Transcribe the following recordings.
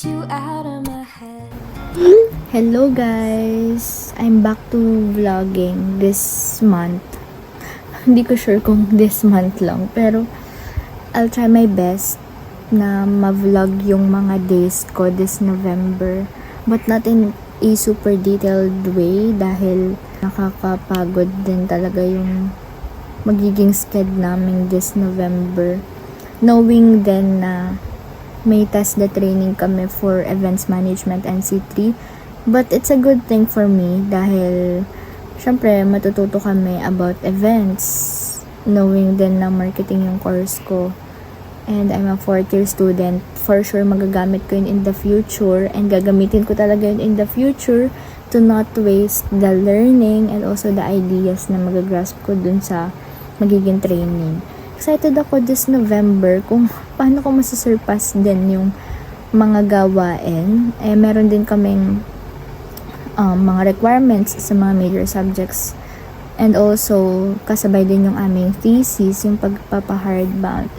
you out of my head. Hello guys! I'm back to vlogging this month. Hindi ko sure kung this month lang, pero I'll try my best na ma-vlog yung mga days ko this November. But not in a super detailed way dahil nakakapagod din talaga yung magiging sked namin this November. Knowing then na may test the training kami for events management and C3. But it's a good thing for me dahil syempre matututo kami about events. Knowing din na marketing yung course ko. And I'm a 4th year student. For sure magagamit ko yun in the future and gagamitin ko talaga yun in the future to not waste the learning and also the ideas na magagrasp ko dun sa magiging training. Excited ako this November kung paano ko masusurpass din yung mga gawain. Meron din kaming mga requirements sa mga major subjects. And also, kasabay din yung aming thesis, yung pagpapa-hardbound.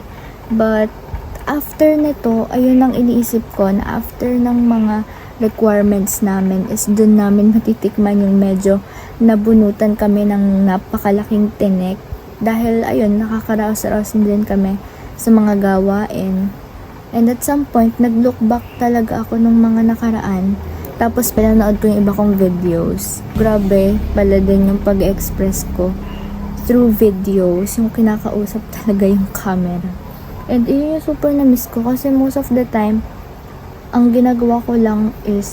But, after nito, ayun ang iniisip ko na after ng mga requirements namin is dun namin matitikman yung medyo nabunutan kami ng napakalaking tinik. Dahil, ayun, nakakaraos-raos din kami sa mga gawain. And at some point, nag-look back talaga ako nung mga nakaraan. Tapos, pinanood ko yung iba kong videos. Grabe, pala din yung pag-express ko through videos. Yung kinakausap talaga yung camera. And yun yung super na-miss ko. Kasi most of the time, ang ginagawa ko lang is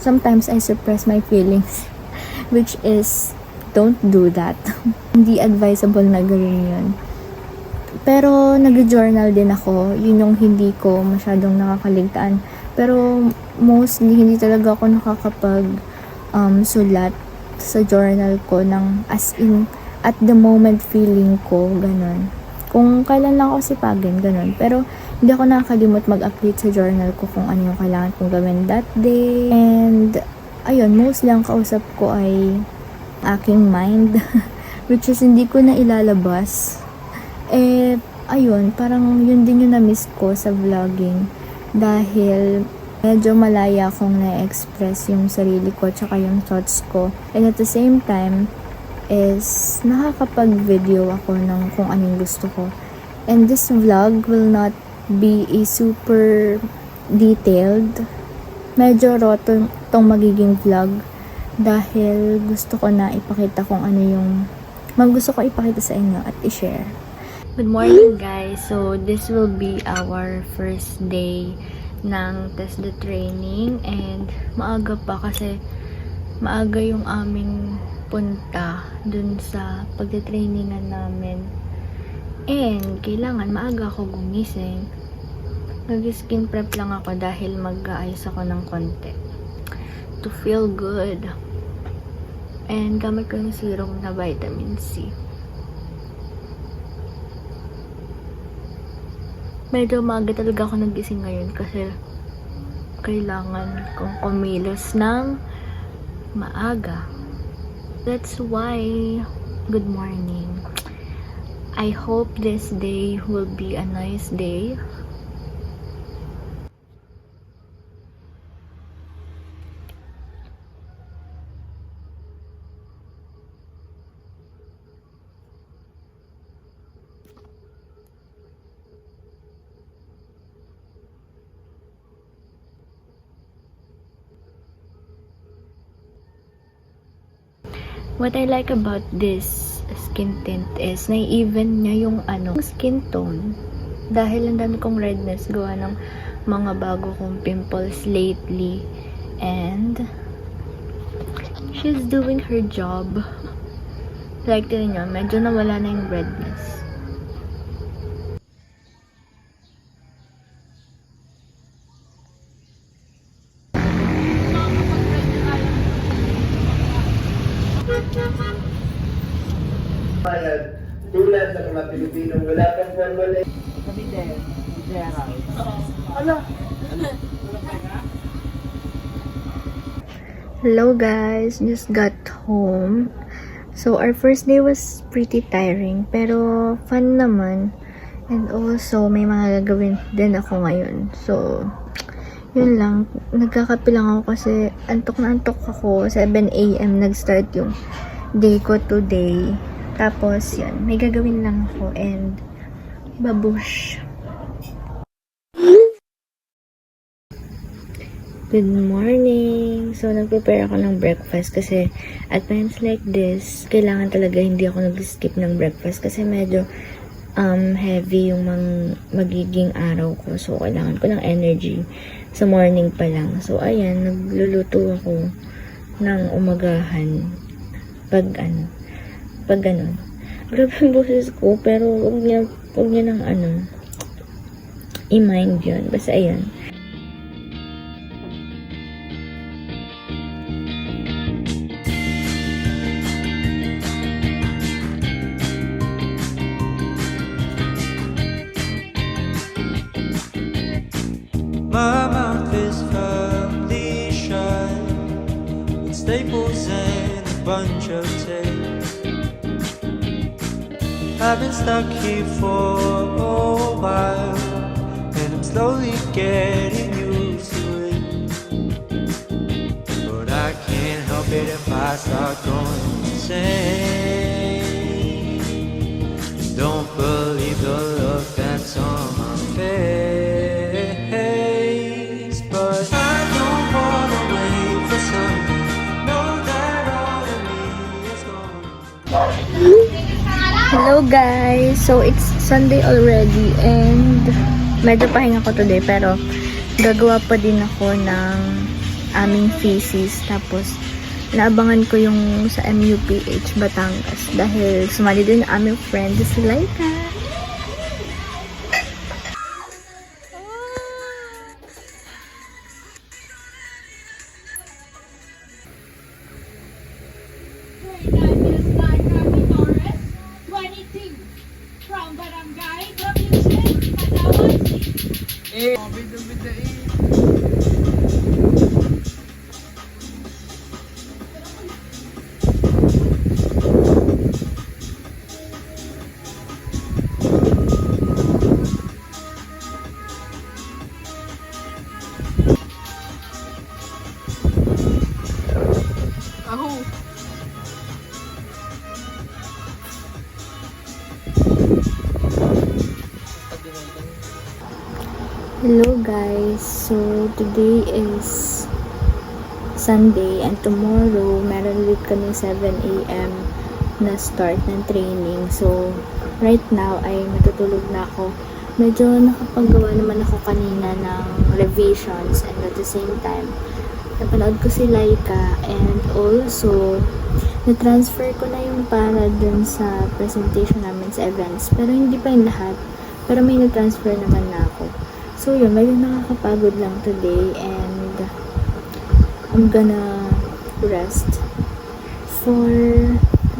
sometimes I suppress my feelings. Which is, don't do that. Hindi advisable na gawin yun. Pero, nag-journal din ako. Yun yung hindi ko masyadong nakakaligtaan. Pero, mostly, hindi talaga ako nakakapag sulat sa journal ko ng as in, at the moment feeling ko, ganun. Kung kailan lang ako sipagin, ganun. Pero, hindi ako nakakalimot mag-update sa journal ko kung ano yung kailangan kong gawin that day. And, ayun, mostly ang kausap ko ay aking mind. Which is, hindi ko na ilalabas. Ayun, parang yun din yung na-miss ko sa vlogging. Dahil, medyo malaya akong na-express yung sarili ko tsaka yung thoughts ko. And at the same time, is nakakapag-video ako ng kung anong gusto ko. And this vlog will not be a super detailed. Medyo raw tong magiging vlog dahil gusto ko na ipakita kung ano yung gusto ko ipakita sa inyo at i-share. Good morning guys! So this will be our first day ng test the training and maaga pa kasi maaga yung aming punta dun sa pagte-trainingan namin. And kailangan maaga ako gumising. Nag-skin prep lang ako dahil mag-aayos ako ng konti to feel good. And gamit ko yung serum na vitamin C. Medyo maaga talaga ako nagising ngayon kasi kailangan kong kumilos ng maaga. That's why, good morning. I hope this day will be a nice day. What I like about this skin tint is na-even niya yung skin tone. Dahil ang dami kong redness gawa ng mga bago kong pimples lately. And she's doing her job. Like, tignan nyo, medyo nawala na yung redness. Tulad sa mga Pilipinong wala pang formal. Hello guys, just got home. So our first day was pretty tiring pero fun naman. And also may mga gagawin din ako ngayon. So Yun lang, nagkakape lang ako kasi antok na antok ako. 7 a.m. nag-start yung day ko today. Tapos, yun, may gagawin lang ako and babush. Good morning! So, nag-prepare ako ng breakfast kasi at times like this, kailangan talaga hindi ako nag-skip ng breakfast kasi medyo heavy yung magiging araw ko. So, kailangan ko ng energy sa morning pa lang. So, ayan, nagluluto ako ng umagahan pag ganun. Grabe ang boses ko, pero huwag niya ng i-mind yun. Basta ayan. My mouth is firmly shut with staples and a bunch of tape. I've been stuck here for a while, and I'm slowly getting used to it. But I can't help it if I start going insane. Don't believe the look that's on my face. Hello guys! So, it's Sunday already and medyo pahinga ko today pero gagawa pa din ako ng aming thesis. Tapos, naabangan ko yung sa MUPH Batangas dahil sumali din ang aming friend si Laika. From Barangay Provincial, Palawan. Hello guys! So, today is Sunday and tomorrow meron ulit kami 7 a.m. na start ng training. So, right now ay matutulog na ako. Medyo nakapagawa naman ako kanina ng revisions and at the same time napanood ko si Laika and also na-transfer ko na yung para dun sa presentation namin sa events. Pero hindi pa yung lahat. Pero may na-transfer naman na ako. So yun, medyo nakakapagod lang today and I'm gonna rest for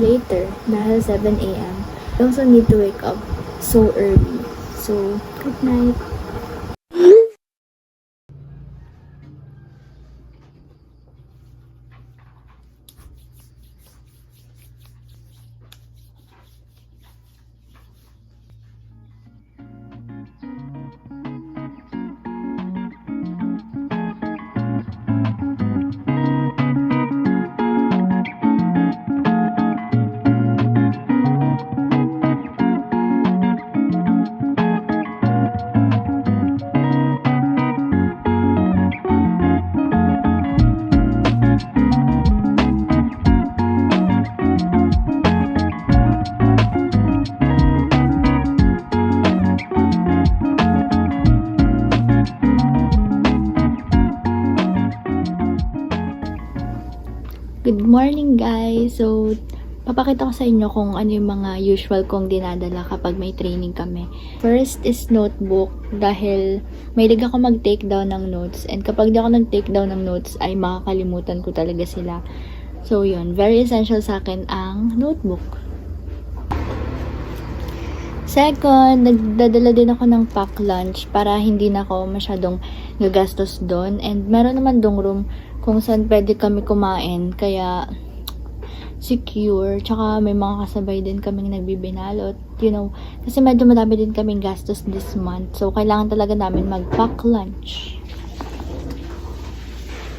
later dahil 7 a.m. I also need to wake up so early. So, good night! Good morning guys! So, papakita ko sa inyo kung ano yung mga usual kong dinadala kapag may training kami. First is notebook dahil mahilig ako mag-take down ng notes and kapag di ako nag-take down ng notes ay makakalimutan ko talaga sila. So yun, very essential sa akin ang notebook. Second, nagdadala din ako ng pack lunch para hindi na ako masyadong gagastos doon. And meron naman dong room kung saan pwede kami kumain. Kaya, secure. Tsaka may mga kasabay din kaming nagbibinalot. You know, kasi medyo madami din kaming gastos this month. So, kailangan talaga namin mag-pack lunch.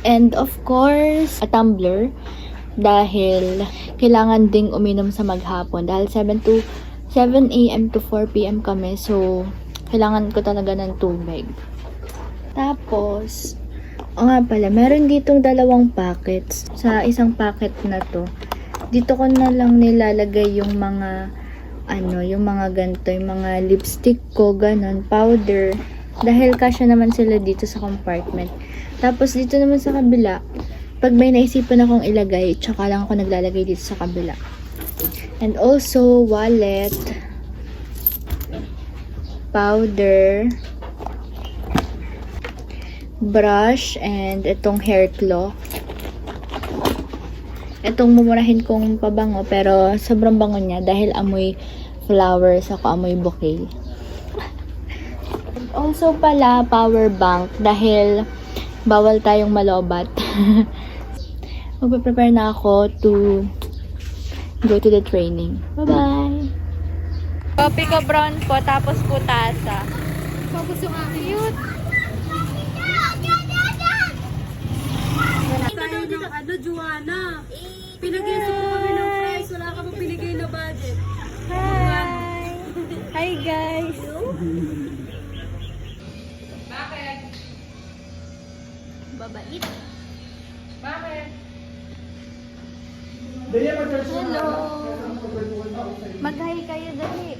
And of course, a tumbler. Dahil kailangan ding uminom sa maghapon. Dahil 7 a.m. to 4 p.m. kami. So, kailangan ko talaga ng tubig. Tapos, o nga pala, meron ditong 2 packets. Sa isang packet na to, dito ko na lang nilalagay yung mga, yung mga ganito, yung mga lipstick ko, ganon, powder. Dahil kasya naman sila dito sa compartment. Tapos, dito naman sa kabila, pag may naisipan akong ilagay, tsaka lang ako naglalagay dito sa kabila. And also, wallet, powder, brush, and itong hair cloth. Itong mumurahin kong pabango, pero sobrang bango niya dahil amoy flowers, ako amoy bouquet. And also pala, power bank, dahil bawal tayong malobat. Magpe-prepare na ako to go to the training. Bye-bye! Coffee ko brown po, tapos putasa. Focus yung akin. Cute. Tayo ng Juana. Pinag-isip ko kami ng price. Wala ka pang pinigay na budget. Hi! Hi guys! Bakit? Babait! Bakit? Hello! Mag-hi kayo dali.